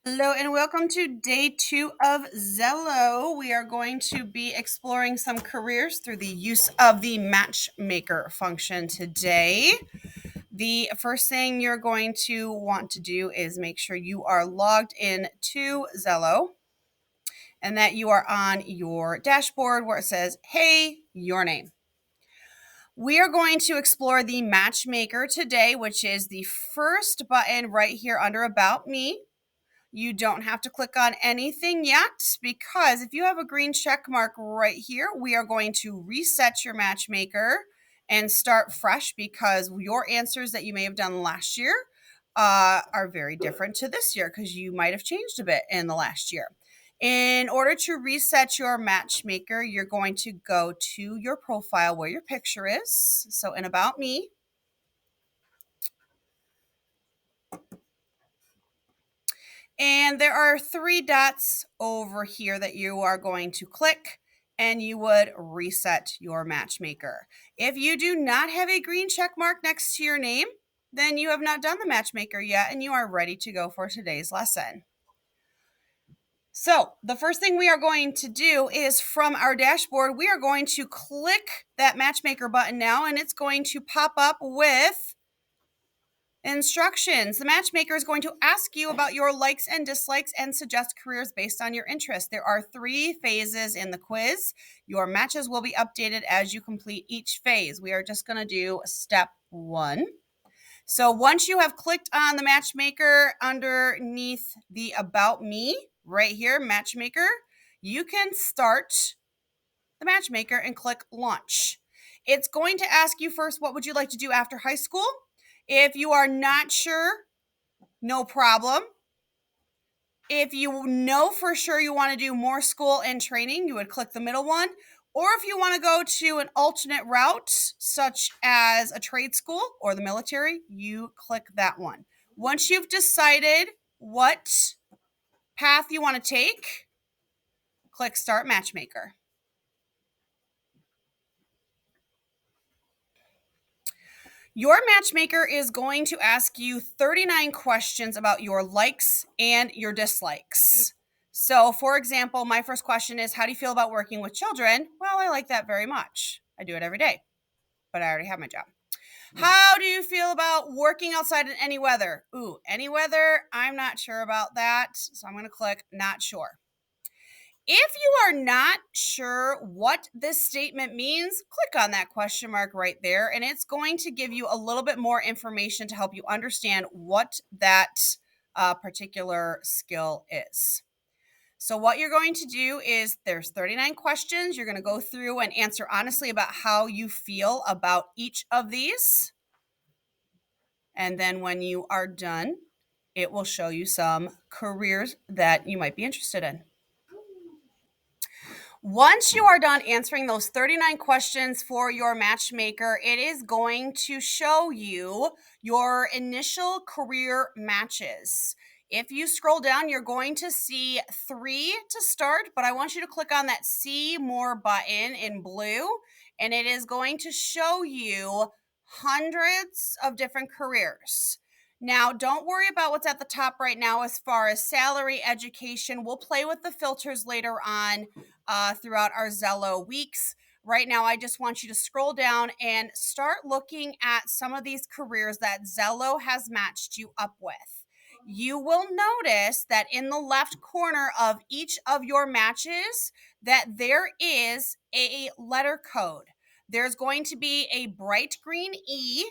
Hello and welcome to day 2 of Xello. We are going to be exploring some careers through the use of the Matchmaker function today. The first thing you're going to want to do is make sure you are logged in to Xello and that you are on your dashboard where it says, "Hey, your name." We are going to explore the Matchmaker today, which is the first button right here under About Me. You don't have to click on anything yet because if you have a green check mark right here, we are going to reset your matchmaker and start fresh because your answers that you may have done last year are very different to this year because you might have changed a bit in the last year. In order to reset your matchmaker, you're going to go to your profile where your picture is. So in About Me, and there are 3 dots over here that you are going to click and you would reset your matchmaker. If you do not have a green check mark next to your name, then you have not done the matchmaker yet and you are ready to go for today's lesson. So the first thing we are going to do is from our dashboard, we are going to click that matchmaker button now and it's going to pop up with instructions. The matchmaker is going to ask you about your likes and dislikes and suggest careers based on your interest. There are 3 phases in the quiz. Your matches will be updated as you complete each phase. We are just going to do step 1. So once you have clicked on the matchmaker underneath the About Me, right here, matchmaker, you can start the matchmaker and click launch. It's going to ask you first, what would you like to do after high school? If you are not sure, no problem. If you know for sure you want to do more school and training, you would click the middle one. Or if you want to go to an alternate route, such as a trade school or the military, you click that one. Once you've decided what path you want to take, click Start Matchmaker. Your matchmaker is going to ask you 39 questions about your likes and your dislikes. So, for example, my first question is, how do you feel about working with children? Well, I like that very much. I do it every day, but I already have my job. How do you feel about working outside in any weather? Ooh, any weather? I'm not sure about that. So I'm going to click not sure. If you are not sure what this statement means, click on that question mark right there, and it's going to give you a little bit more information to help you understand what that particular skill is. So what you're going to do is there's 39 questions. You're going to go through and answer honestly about how you feel about each of these. And then when you are done, it will show you some careers that you might be interested in. Once you are done answering those 39 questions for your matchmaker, it is going to show you your initial career matches. If you scroll down, you're going to see 3 to start, but I want you to click on that See More button in blue, and it is going to show you hundreds of different careers. Now, don't worry about what's at the top right now as far as salary, education. We'll play with the filters later on throughout our Xello weeks. Right now, I just want you to scroll down and start looking at some of these careers that Xello has matched you up with. You will notice that in the left corner of each of your matches that there is a letter code. There's going to be a bright green E.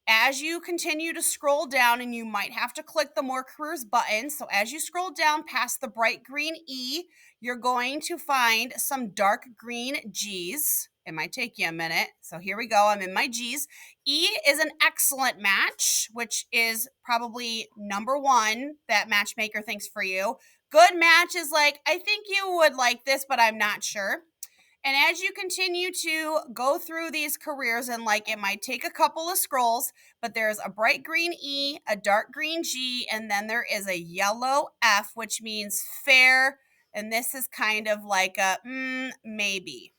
As you continue to scroll down, and you might have to click the More Careers button. So as you scroll down past the bright green E, you're going to find some dark green G's. It might take you a minute. So here we go. I'm in my G's. E is an excellent match, which is probably number 1 that matchmaker thinks for you. Good match is like, I think you would like this, but I'm not sure. And as you continue to go through these careers, and like it might take a couple of scrolls, but there's a bright green E, a dark green G, and then there is a yellow F, which means fair. And this is kind of like a maybe.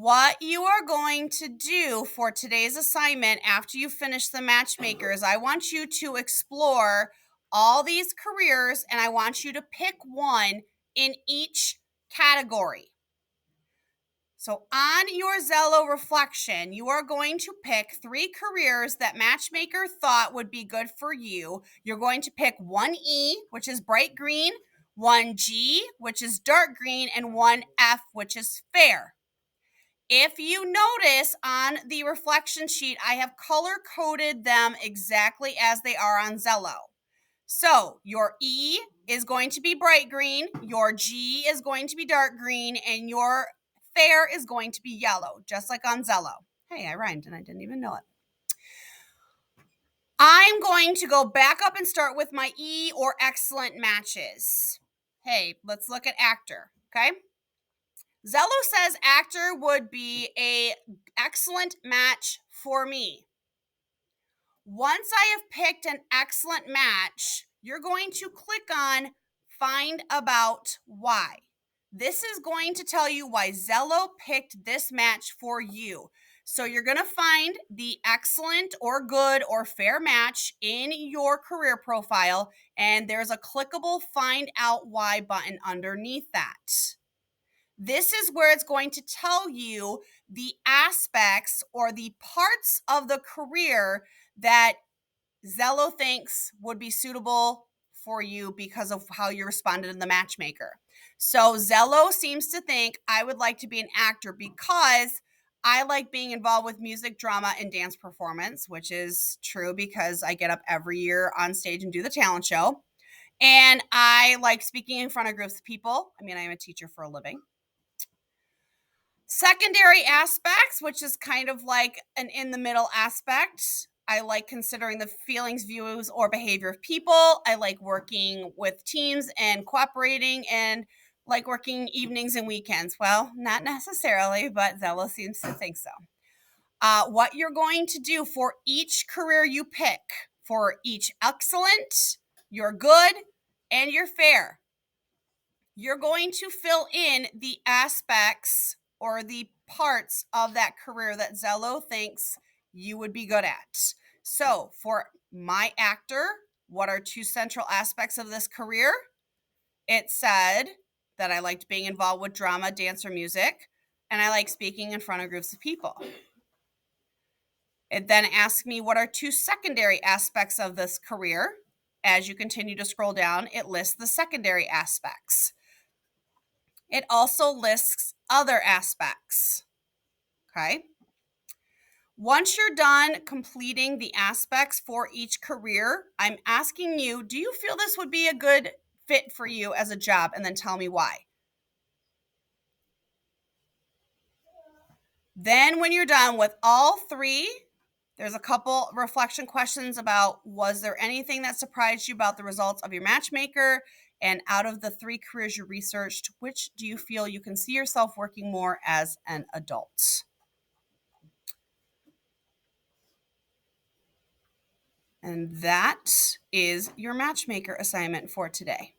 What you are going to do for today's assignment after you finish the Matchmaker is I want you to explore all these careers and I want you to pick one in each category. So on your Xello reflection, you are going to pick 3 careers that Matchmaker thought would be good for you. You're going to pick one E, which is bright green, one G, which is dark green, and one F, which is fair. If you notice on the reflection sheet, I have color coded them exactly as they are on Xello. So your E is going to be bright green, your G is going to be dark green, and your fair is going to be yellow, just like on Xello. Hey, I rhymed and I didn't even know it. I'm going to go back up and start with my E or excellent matches. Hey, let's look at actor, okay? Xello says actor would be a excellent match for me. Once I have picked an excellent match, you're going to click on Find About Why. This is going to tell you why Xello picked this match for you. So you're going to find the excellent or good or fair match in your career profile, and there's a clickable Find Out Why button underneath that. This is where it's going to tell you the aspects or the parts of the career that Xello thinks would be suitable for you because of how you responded in the Matchmaker. So Xello seems to think I would like to be an actor because I like being involved with music, drama, and dance performance, which is true because I get up every year on stage and do the talent show. And I like speaking in front of groups of people. I mean, I am a teacher for a living. Secondary aspects, which is kind of like an in the middle aspect. I like considering the feelings, views, or behavior of people. I like working with teams and cooperating and like working evenings and weekends. Well, not necessarily, but Xello seems to think so. What you're going to do for each career you pick, for each excellent, your good, and your fair, you're going to fill in the aspects or the parts of that career that Xello thinks you would be good at. So for my actor, what are 2 central aspects of this career? It said that I liked being involved with drama, dance, or music, and I like speaking in front of groups of people. It then asked me what are 2 secondary aspects of this career. As you continue to scroll down, it lists the secondary aspects. It also lists other aspects, okay? Once you're done completing the aspects for each career, I'm asking you, do you feel this would be a good fit for you as a job? And then tell me why. Then when you're done with all 3, there's a couple reflection questions about was there anything that surprised you about the results of your Matchmaker? And out of the 3 careers you researched, which do you feel you can see yourself working more as an adult? And that is your Matchmaker assignment for today.